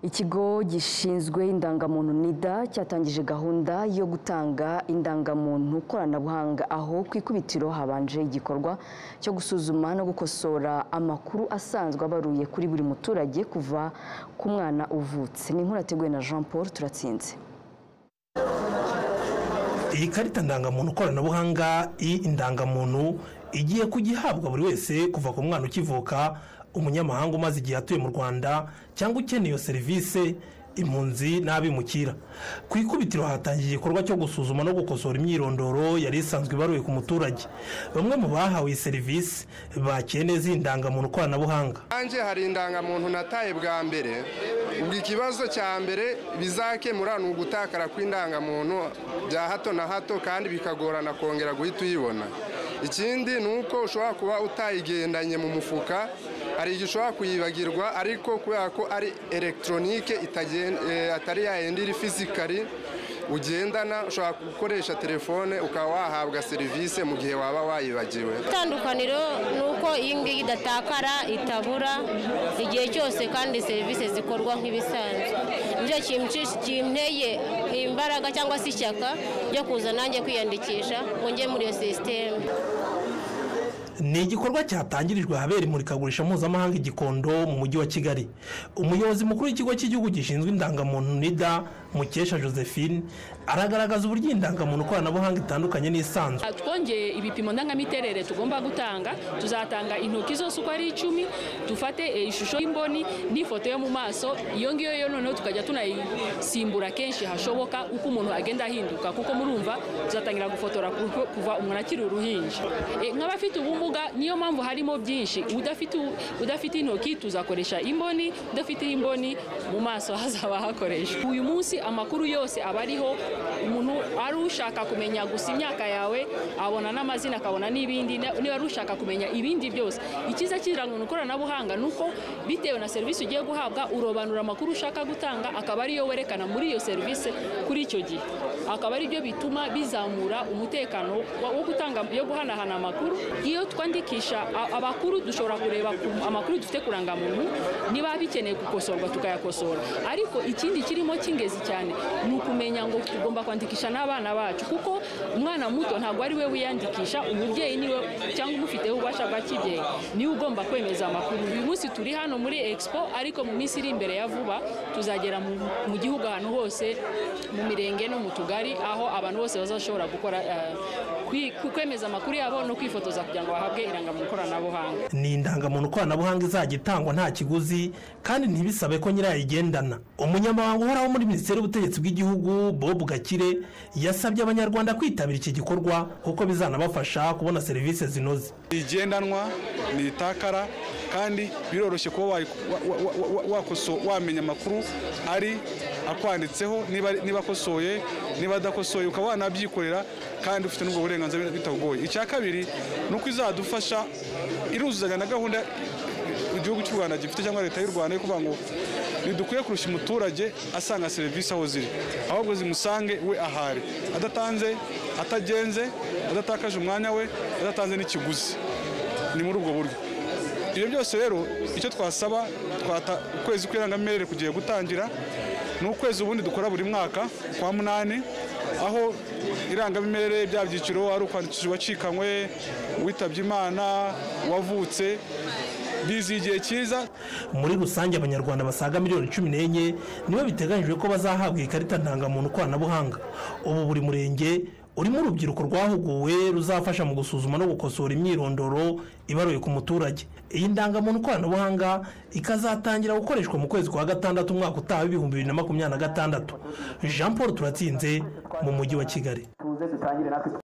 Ikigo gishinzwe indangamuntu NIDA cyatangije gahunda yo gutanga indangamuntu koranabuhanga aho ku ikubitiro habanje igikorwa cyo gusuzuma no gukosora amakuru asanzwe abaruye kuri buri muturage kuva ku mwana uvutse. Ni inkuru yateguwe na Jean Paul Turatsinze. Iyi karita ndangamuntu koranabuhanga indangamuntu igiye kugihabwa buri wese kuva ku mwana ukivuka, umunyamahanga umaze igihe atuye mu Rwanda cyangwa ukeneye iyo serivisi, impunzi n'abimukira. Ku ikubitiro hatangiye igikorwa cyo gusuzuma no gukosora imyirondoro yari isanzwe ibaruye ku muturage. Bamwe mu bahawe iyi serivisi bakiye neza indangamuntu koranabuhanga. Anje hari indangamuntu nataye bwa mbere, ubwo ikibazo cya mbere bizakemura ni ugutakara kw'indangamuntu bya hato na hato kandi bikagorana kongera guhita uyibona. Ikindi ni uko ushobora kuba utayigendanye mu mufuka, hari igihe ushobora kuyibagirwa, ariko kubera ko ari elegitoronike atari yayindi iri fizikari ugendana, ushobora gukoresha telefone ukaba wahabwa serivisi mu gihe waba wayibagiwe. Itandukaniro ni uko iyi ngiyi idatakara, itabura igihe cyose kandi serivisi zikorwa nk'ibisanzwe. Nicyo kinteye imbaraga cyangwa se ishyaka ryo kuza nanjye kwiyandikisha ngo njye muri iyo sisiteme. Ni igikorwa cyatangirijwe habera imurikagurisha mpuzamahanga i Gikondo mu mujyi wa Kigali. Umuyobozi mukuru w'ikigo cy'igihugu gishinzwe indangamuntu NIDA, Mukesha Josephine, aragaragaza uburyo indangamuntu koranabuhanga itandukanye n'isanzwe. Twongeye ibipimo ndangamiterere tugomba gutanga, tuzatanga intoki zose uko ari 10, dufate ishusho y'imboni n'ifoto yo mu maso. Iyo ngiyo yo noneho tukajya tunayisimbura kenshi hashoboka uko umuntu agenda ahinduka, kuko murumva tuzatangira gufotora kuva umuntu akiri uruhinja. Nk'abafite ubumuga niyo mpamvu harimo byinshi. Udafite intoki tuzakoresha imboni, udafite imboni mu maso hazaba hakoresha. Uyu munsi amakuru yose aba ariho, umuntu ari ushaka kumenya gusa imyaka yawe abona n'amazina, akabona n'ibindi. Niba ari ushaka kumenya ibindi byose, ikiza cy'irangamuntu koranabuhanga nuko bitewe na serivisi ugiye guhabwa urobanura amakuru ushaka gutanga, akaba ariyo werekana muri iyo serivisi kuri icyo gihe. Akaba ari byo bituma bizamura umutekano wo gutanga yo guhanahana amakuru. Iyo twandikisha abakuru dushobora kureba amakuru dufite kurangamuntu, niba bikeneye gukosorwa tukayakosora. Ariko ikindi kirimo cy'ingezi cyane ni ukumenya ngo tugomba kwandikisha n'abana bacu, kuko umwana muto ntabwo ari we wiyandikisha, umubyeyi niwe cyangwa umufiteho ububasha bwa kibyeyi niwe ugomba kwemeza amakuru. Uyu munsi turi hano muri Expo, ariko mu minsi iri imbere ya vuba tuzagera mu gihugu ahantu hose, mu mirenge no mu tugari, aho abantu bose bazashobora gukora kwemeza amakuru yabo no kwifotoza kugira ngo bahabwe irangamuntu koranabuhanga. Ni indangamuntu koranabuhanga izajya itangwa nta kiguzi kandi ntibisabe ko nyirayigendana. Umunyamabanga uhoraho muri Minisiteri y'Ubutegetsi bw'Igihugu, Bob Gakire, yasabye Abanyarwanda kwitabira iki gikorwa kuko bizanabafasha kubona serivisi zinoze. Igendanwa ni itakara kandi biroroshye kuba wamenya amakuru ari akwanditseho, niba akosoye niba adakosoye ukaba wanabyikorera kandi ufite n'ubwo burenganzira bitagoye. Icya kabiri ni uko izadufasha iruzuzanya na gahunda igihugu cy'u Rwanda gifite cyangwa leta y'u Rwanda yo kuvuga ngo ntidukwiye kurusha umuturage asanga serivisi aho ziri, ahubwo zimusange we ahari, adatanze, atagenze, adatakaje umwanya we, adatanze n'ikiguzi. Ni muri ubwo buryo. Ibyo byose rero icyo twasaba, ukwezi kw'irangamimerere kugiye gutangira, ni ukwezi ubundi dukora buri mwaka kwa 8, aho irangamimerere bya byiciro ari ukwandikisha uwacikanywe, witabye Imana, wavutse, bizigiye cyiza. Muri rusange Abanyarwanda basaga miliyoni 14 nibo biteganyijwe ko bazahabwa ikarita ndangamuntu koranabuhanga. Ubu buri murenge urimo urubyiruko rwahuguwe ruzafasha mu gusuzuma no gukosora imyirondoro ibaruye ku muturage. Iyi ndangamuntu koranabuhanga ikazatangira gukoreshwa mu kwezi kwa gatandatu umwaka utaha 2026. Jean Paul Turatsinze mu mujyi wa Kigali.